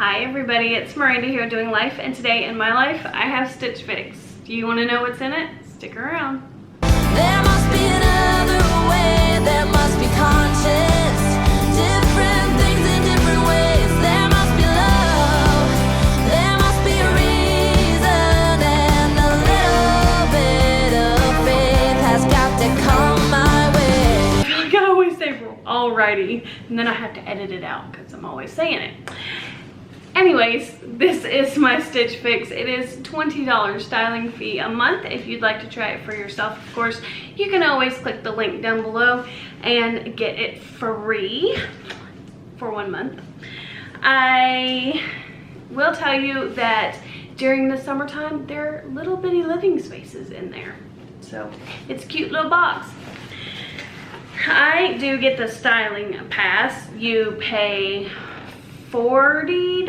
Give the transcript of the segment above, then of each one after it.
Hi everybody, it's Miranda here doing life, and today in my life I have Stitch Fix. Do you want to know what's in it? Stick around. There must be another way, there must be conscience, different things in different ways. There must be love, there must be a reason, and a little bit of faith has got to come my way. I feel like I always say alrighty, and then I have to edit it out because I'm always saying it. Anyways, this is my Stitch Fix. It is $20 styling fee a month. If you'd like to try it for yourself, of course, you can always click the link down below and get it free for 1 month. I will tell you that during the summertime, there are little bitty living spaces in there. So it's a cute little box. I do get the styling pass. You pay $40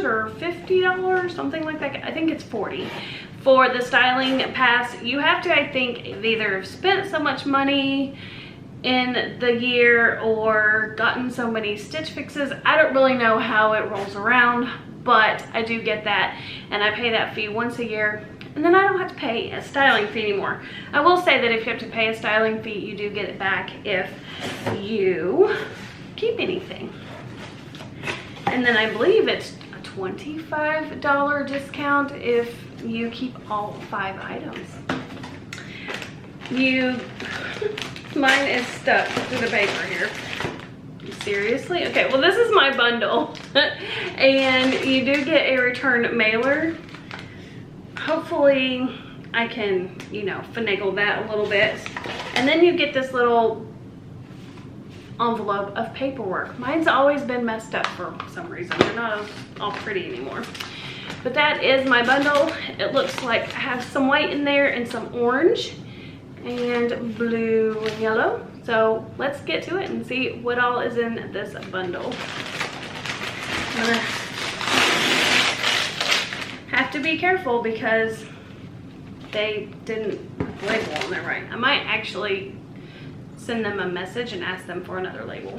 or $50, something like that. I think it's 40 for the styling pass. You have to, I think, either have spent so much money in the year or gotten so many Stitch Fixes. I don't really know how it rolls around, but I do get that, and I pay that fee once a year, and then I don't have to pay a styling fee anymore. I will say that if you have to pay a styling fee, you do get it back if you keep anything. And then I believe it's a $25 discount if you keep all 5 items. Mine is stuck to the paper here. Seriously? Okay, well this is my bundle. And you do get a return mailer. Hopefully I can, you know, finagle that a little bit. And then you get this little envelope of paperwork. Mine's always been messed up for some reason. They're not all pretty anymore. But that is my bundle. It looks like I have some white in there and some orange and blue and yellow. So let's get to it and see what all is in this bundle. I'm gonna have to be careful because they didn't put the label on there right. I might actually send them a message and ask them for another label.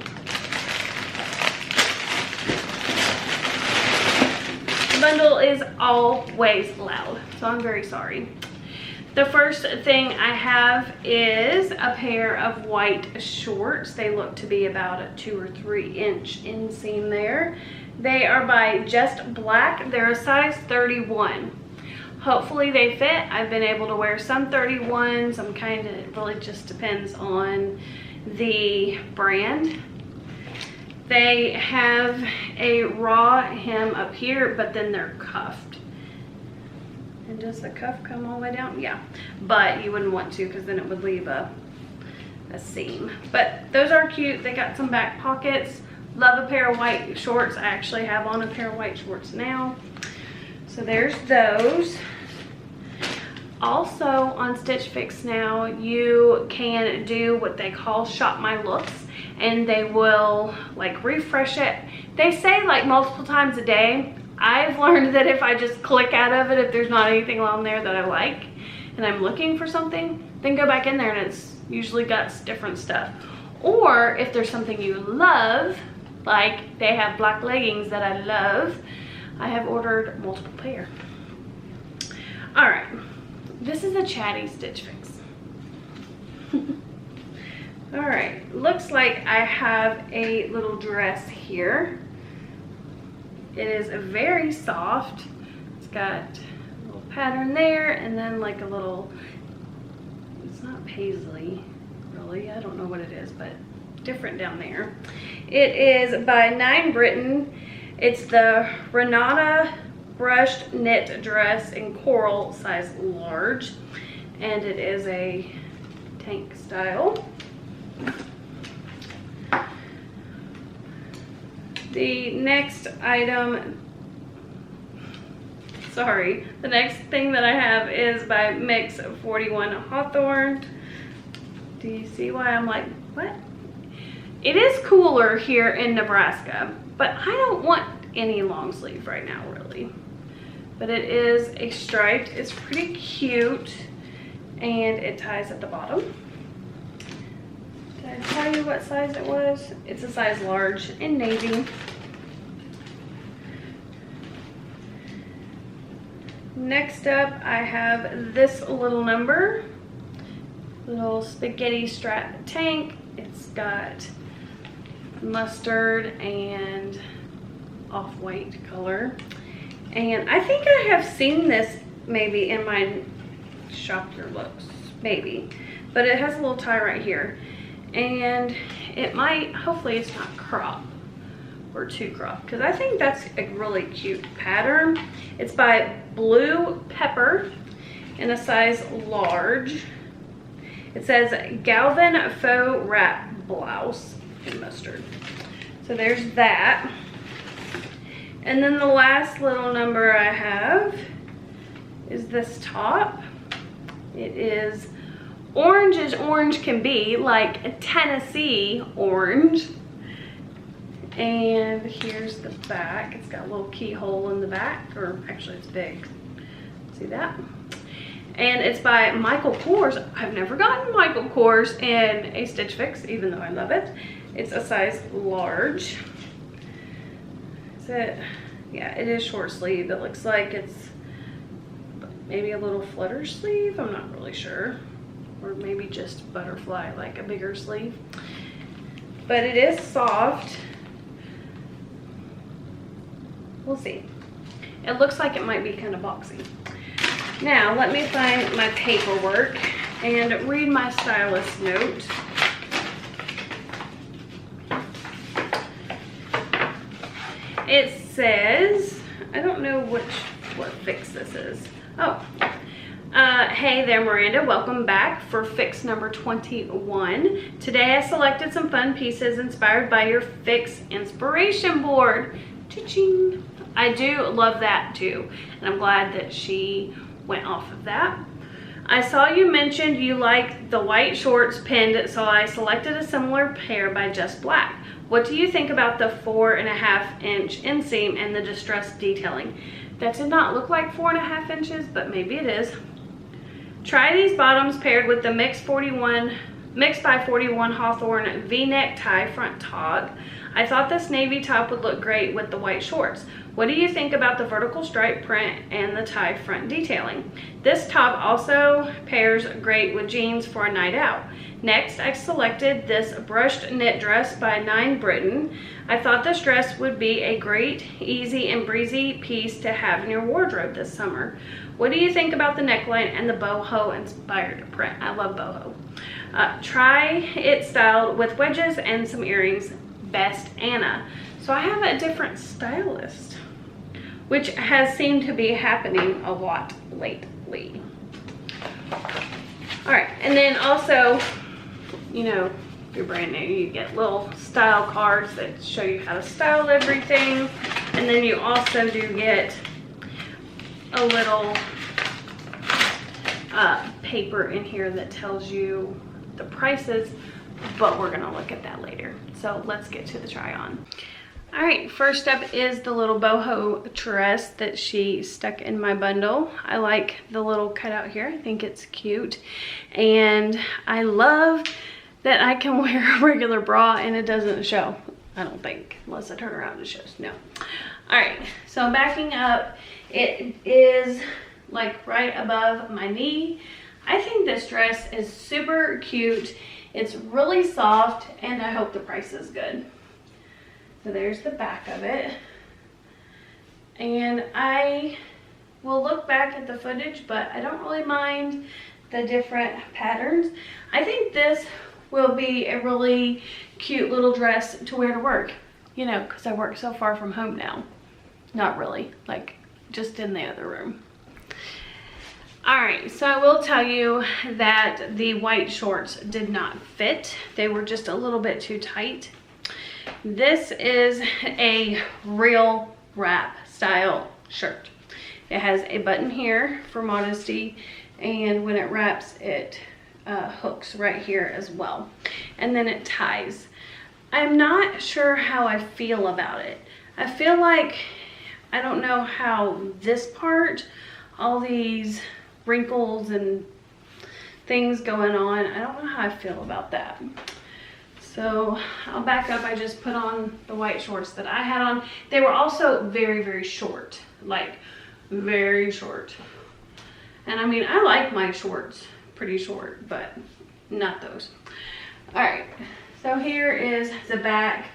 The bundle is always loud, so I'm very sorry. The first thing I have is a pair of white shorts. They look to be about a 2 or 3 inch inseam there. They are by Just Black. They're a size 31. Hopefully they fit. I've been able to wear some 31, some kind of, it really just depends on the brand. They have a raw hem up here, but then they're cuffed. And does the cuff come all the way down? Yeah, but you wouldn't want to because then it would leave a seam. But those are cute. They got some back pockets. Love a pair of white shorts. I actually have on a pair of white shorts now. So there's those. Also on Stitch Fix now, you can do what they call shop my looks, and they will like refresh it. They say like multiple times a day. I've learned that if I just click out of it, if there's not anything on there that I like and I'm looking for something, then go back in there and it's usually got different stuff. Or if there's something you love, like they have black leggings that I love, I have ordered multiple pair. All right, this is a chatty Stitch Fix. All right, looks like I have a little dress here. It is very soft. It's got a little pattern there and then like a little, it's not paisley really, I don't know what it is, but different down there. It is by 9 Britain. It's the Renata brushed knit dress in coral, size large, and it is a tank style. The next item, the next thing that I have is by Mix 41 Hawthorne. Do you see why I'm like, what? It is cooler here in Nebraska, but I don't want any long sleeve right now really. But it is a striped, it's pretty cute, and it ties at the bottom. Did I tell you what size it was? It's a size large in navy. Next up, I have this little number. Little spaghetti strap tank. It's got mustard and off-white color. And I think I have seen this maybe in my Shop Your Looks, maybe. But it has a little tie right here. And it might, hopefully it's not crop or too crop, because I think that's a really cute pattern. It's by Blue Pepper in a size large. It says Galvan Faux Wrap Blouse in mustard. So there's that. And then the last little number I have is this top. It is orange as orange can be, like a Tennessee orange. And here's the back. It's got a little keyhole in the back, or actually it's big. See that? And it's by Michael Kors. I've never gotten Michael Kors in a Stitch Fix, even though I love it. It's a size large. Is it? Yeah, it is short sleeve. It looks like it's maybe a little flutter sleeve. I'm not really sure. Or maybe just butterfly, like a bigger sleeve. But it is soft. We'll see. It looks like it might be kind of boxy. Now, let me find my paperwork and read my stylist note. It says, I don't know what Fix this is. Oh, hey there, Miranda. Welcome back for Fix number 21. Today I selected some fun pieces inspired by your Fix inspiration board. Cha-ching. I do love that too, and I'm glad that she went off of that. I saw you mentioned you like the white shorts pinned, so I selected a similar pair by Just Black. What do you think about the 4.5 inch inseam and the distressed detailing? That did not look like 4.5 inches, but maybe it is. Try these bottoms paired with the Mix by 41 Hawthorne V-neck tie front top. I thought this navy top would look great with the white shorts. What do you think about the vertical stripe print and the tie front detailing? This top also pairs great with jeans for a night out. Next, I selected this brushed knit dress by 9 Britain. I thought this dress would be a great, easy, and breezy piece to have in your wardrobe this summer. What do you think about the neckline and the boho inspired print? I love boho. Try it styled with wedges and some earrings. Best, Anna. So I have a different stylist, which has seemed to be happening a lot lately. All right, and then also, you know, if you're brand new, you get little style cards that show you how to style everything. And then you also do get a little paper in here that tells you the prices, but we're gonna look at that later. So let's get to the try on. All right, first up is the little boho dress that she stuck in my bundle. I like the little cutout here. I think it's cute. And I love that I can wear a regular bra and it doesn't show. I don't think, unless I turn around it shows, no. All right, so backing up, it is like right above my knee. I think this dress is super cute. It's really soft, and I hope the price is good. So there's the back of it. And I will look back at the footage, but I don't really mind the different patterns. I think this will be a really cute little dress to wear to work, you know, because I work so far from home now. Not really, like just in the other room. All right, so I will tell you that the white shorts did not fit. They were just a little bit too tight. This is a real wrap style shirt. It has a button here for modesty, and when it wraps, it hooks right here as well. And then it ties. I'm not sure how I feel about it. I feel like, I don't know how this part, all these wrinkles and things going on, I don't know how I feel about that. So I'll back up. I just put on the white shorts that I had on. They were also very, very short, like very short. And I mean, I like my shorts pretty short, but not those. All right, so here is the back.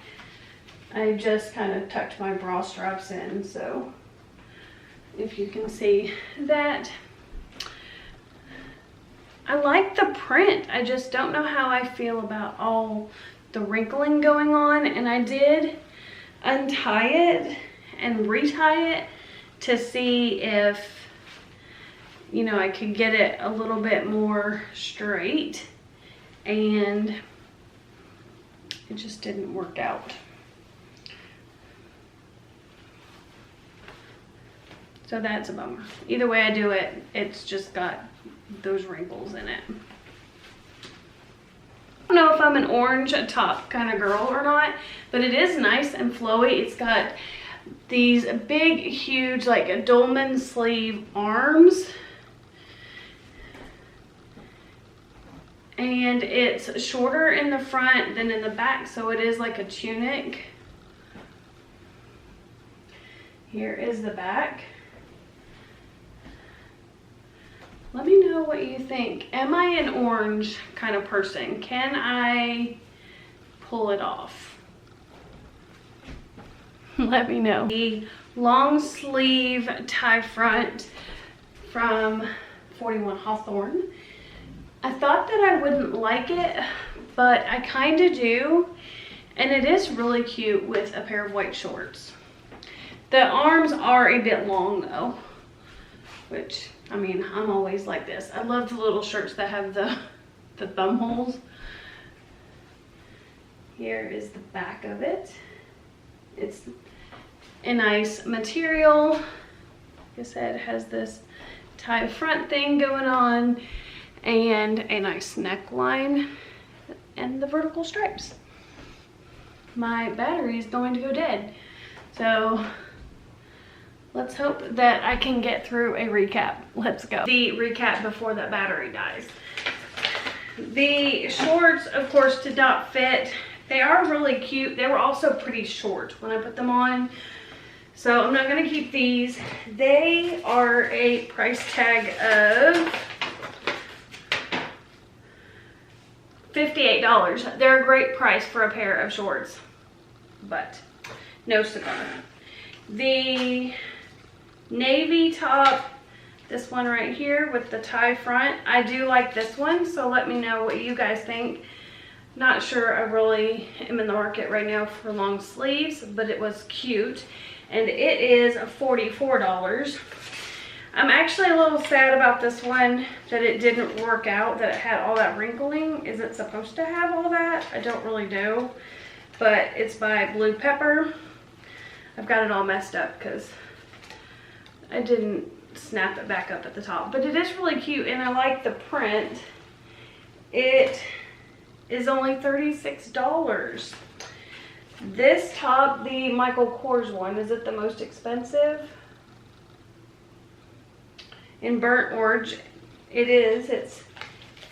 I just kind of tucked my bra straps in, so if you can see that. I like the print. I just don't know how I feel about all the wrinkling going on, and I did untie it and retie it to see if, you know, I could get it a little bit more straight, and it just didn't work out. So that's a bummer. Either way I do it, it's just got those wrinkles in it. I don't know if I'm an orange top kind of girl or not, but it is nice and flowy. It's got these big, huge, like a dolman sleeve arms. And it's shorter in the front than in the back, so it is like a tunic. Here is the back. Let me know what you think. Am I an orange kind of person? Can I pull it off? Let me know. The long sleeve tie front from 41 Hawthorne. I thought that I wouldn't like it, but I kind of do. And it is really cute with a pair of white shorts. The arms are a bit long though, which, I mean, I'm always like this. I love the little shirts that have the thumb holes. Here is the back of it. It's a nice material. Like I said, it has this tie front thing going on and a nice neckline and the vertical stripes. My battery is going to go dead, so let's hope that I can get through a recap. Let's go. The recap before that battery dies. The shorts, of course, did not fit. They are really cute. They were also pretty short when I put them on, so I'm not gonna keep these. They are a price tag of $58. They're a great price for a pair of shorts, but no cigar. The navy top, this one right here with the tie front, I do like this one, so let me know what you guys think. Not sure I really am in the market right now for long sleeves, but it was cute, and it is $44. I'm actually a little sad about this one, that it didn't work out, that it had all that wrinkling. Is it supposed to have all that? I don't really know, but it's by Blue Pepper. I've got it all messed up because I didn't snap it back up at the top, but it is really cute and I like the print. It is only $36. This top, the Michael Kors one, is it the most expensive? In burnt orange, it is. It's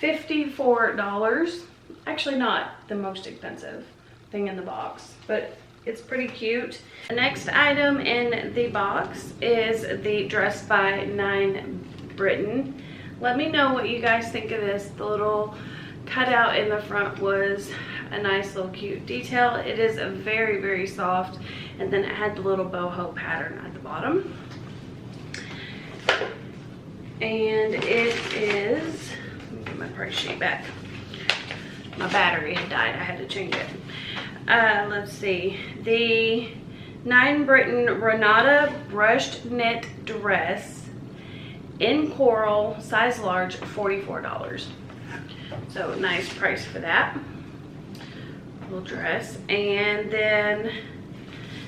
$54. Actually not the most expensive thing in the box, but it's pretty cute. The next item in the box is the Dress by 9 Britain. Let me know what you guys think of this. The little cutout in the front was a nice little cute detail. It is a very, very soft, and then it had the little boho pattern at the bottom. And it is, let me get my price sheet back. My battery had died, I had to change it. Let's see, the 9 Britain Renata brushed knit dress in coral, size large, $44. So nice price for that little dress. And then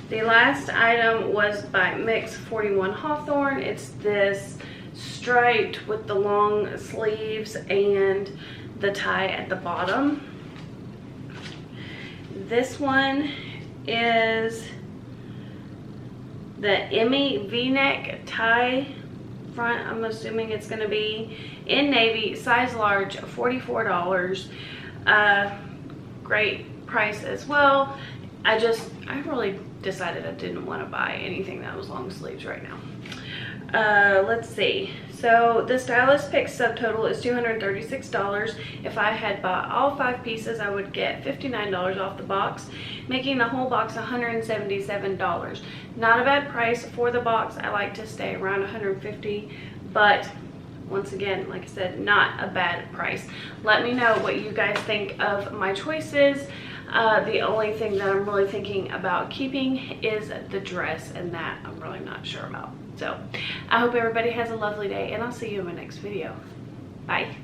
the last item was by Mix 41 Hawthorne. It's this striped with the long sleeves and the tie at the bottom. This one is the Emmy V-neck tie front. I'm assuming it's going to be in navy, size large, $44. Great price as well. I really decided I didn't want to buy anything that was long sleeves right now. Let's see. So the Stylist pick subtotal is $236. If I had bought all 5 pieces, I would get $59 off the box, making the whole box $177. Not a bad price for the box. I like to stay around $150, but once again, like I said, not a bad price. Let me know what you guys think of my choices. The only thing that I'm really thinking about keeping is the dress, and that I'm really not sure about. So I hope everybody has a lovely day, and I'll see you in my next video. Bye.